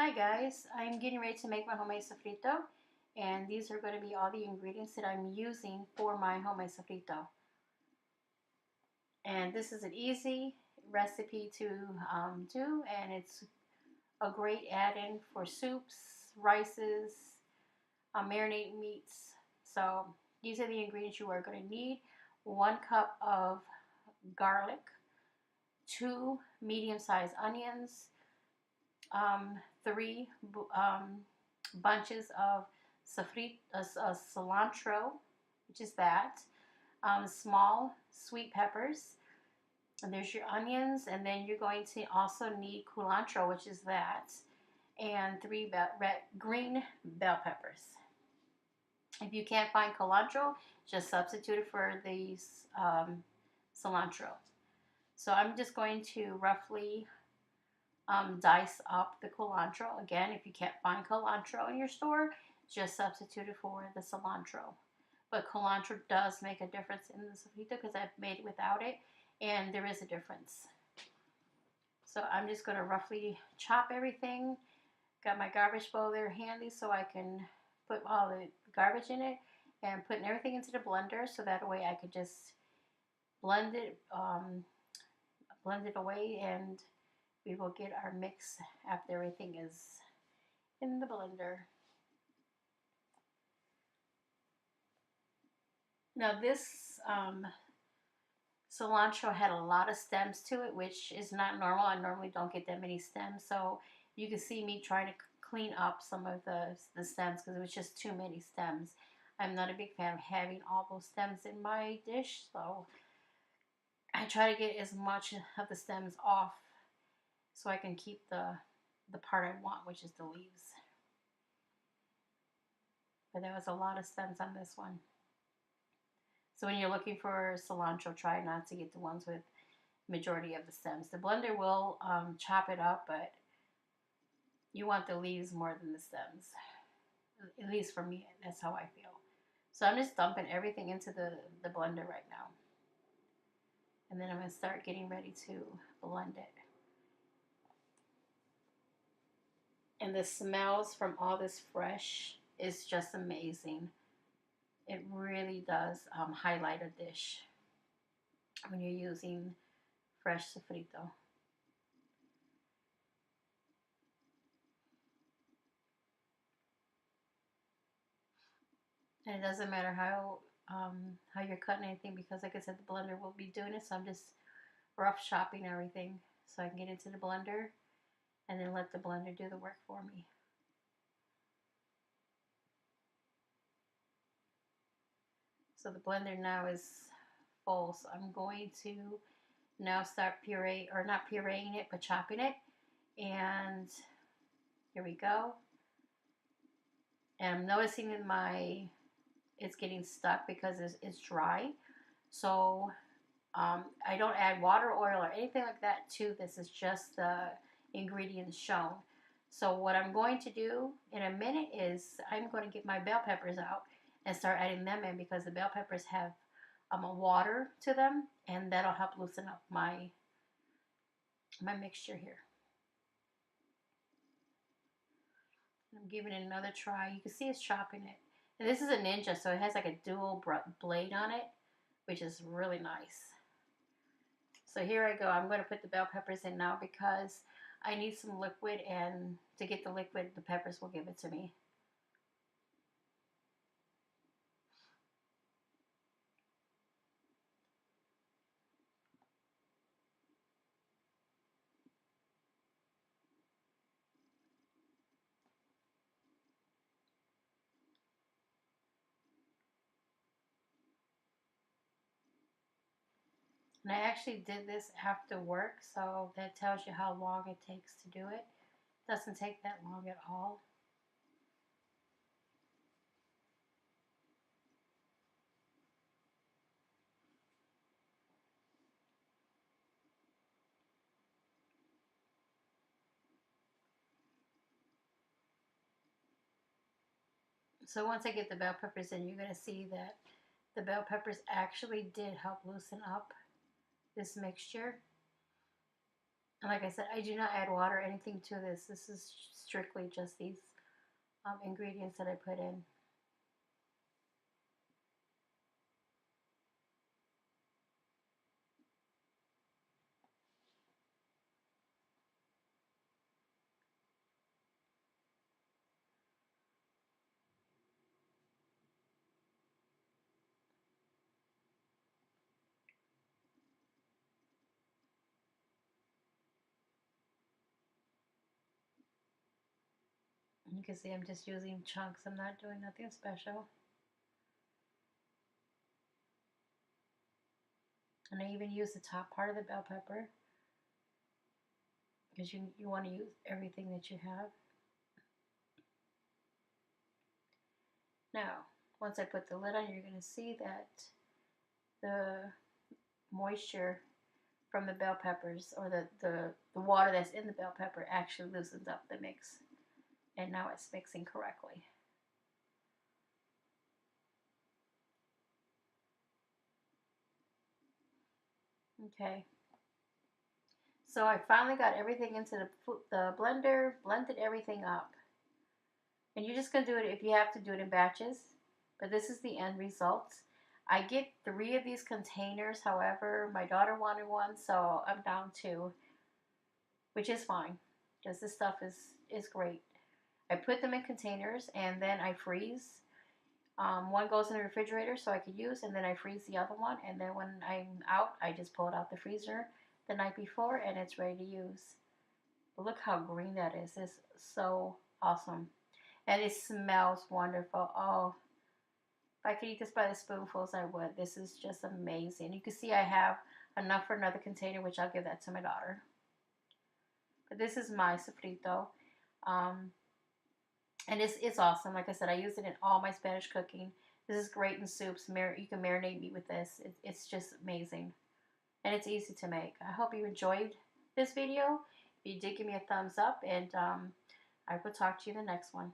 Hi guys, I'm getting ready to make my homemade sofrito, and these are going to be all the ingredients that I'm using for my homemade sofrito. And this is an easy recipe to do, and it's a great add-in for soups, rices, marinated meats. So these are the ingredients you are going to need. 1 cup of garlic, 2 medium-sized onions, 3 bunches of cilantro, which is that, small sweet peppers, and there's your onions, and then you're going to also need culantro, which is that, and 3 green bell peppers. If you can't find culantro, just substitute it for these cilantro. So I'm just going to roughly dice up the culantro. Again, if you can't find culantro in your store, just substitute it for the cilantro. But culantro does make a difference in the sofrito because I've made it without it, and there is a difference. So I'm just going to roughly chop everything. Got my garbage bowl there handy so I can put all the garbage in it, and putting everything into the blender so that way I could just blend it away, and we will get our mix after everything is in the blender. Now this cilantro had a lot of stems to it, which is not normal. I normally don't get that many stems, so you can see me trying to clean up some of the stems because it was just too many stems. I'm not a big fan of having all those stems in my dish, so I try to get as much of the stems off so I can keep the part I want, which is the leaves. But there was a lot of stems on this one. So when you're looking for cilantro, try not to get the ones with majority of the stems. The blender will chop it up, but you want the leaves more than the stems. At least for me, that's how I feel. So I'm just dumping everything into the blender right now. And then I'm going to start getting ready to blend it. And the smells from all this fresh is just amazing. It really does highlight a dish when you're using fresh sofrito. And it doesn't matter how you're cutting anything because, like I said, the blender will be doing it. So I'm just rough chopping everything so I can get into the blender and then let the blender do the work for me. So the blender now is full. So I'm going to now start not pureeing it, but chopping it. And here we go. And I'm noticing it's getting stuck because it's dry. So I don't add water, oil, or anything like that to this. It's just the ingredients shown. So what I'm going to do in a minute is I'm going to get my bell peppers out and start adding them in because the bell peppers have a water to them, and that'll help loosen up my mixture here. I'm giving it another try. You can see it's chopping it. And this is a Ninja, so it has like a dual blade on it, which is really nice. So here I go. I'm going to put the bell peppers in now because I need some liquid, and to get the liquid, the peppers will give it to me. And I actually did this after work, so that tells you how long it takes to do it. It doesn't take that long at all. So once I get the bell peppers in, you're going to see that the bell peppers actually did help loosen up this mixture. And like I said, I do not add water or anything to this. This is strictly just these ingredients that I put in. You can see I'm just using chunks. I'm not doing nothing special. And I even use the top part of the bell pepper because you want to use everything that you have. Now, once I put the lid on, you're going to see that the moisture from the bell peppers, or the water that's in the bell pepper, actually loosens up the mix. And now it's mixing correctly. Okay. So I finally got everything into the blender, blended everything up. And you're just going to do it if you have to do it in batches. But this is the end result. I get 3 of these containers. However, my daughter wanted one, so I'm down 2, which is fine because this stuff is great. I put them in containers and then I freeze. One goes in the refrigerator so I could use, and then I freeze the other one. And then when I'm out, I just pull it out the freezer the night before, and it's ready to use. But look how green that is. It's so awesome. And it smells wonderful. Oh, if I could eat this by the spoonfuls, I would. This is just amazing. You can see I have enough for another container, which I'll give that to my daughter. But this is my sofrito. Um, and it's awesome. Like I said, I use it in all my Spanish cooking. This is great in soups. You can marinate meat with this. It's just amazing. And it's easy to make. I hope you enjoyed this video. If you did, give me a thumbs up. And I will talk to you in the next one.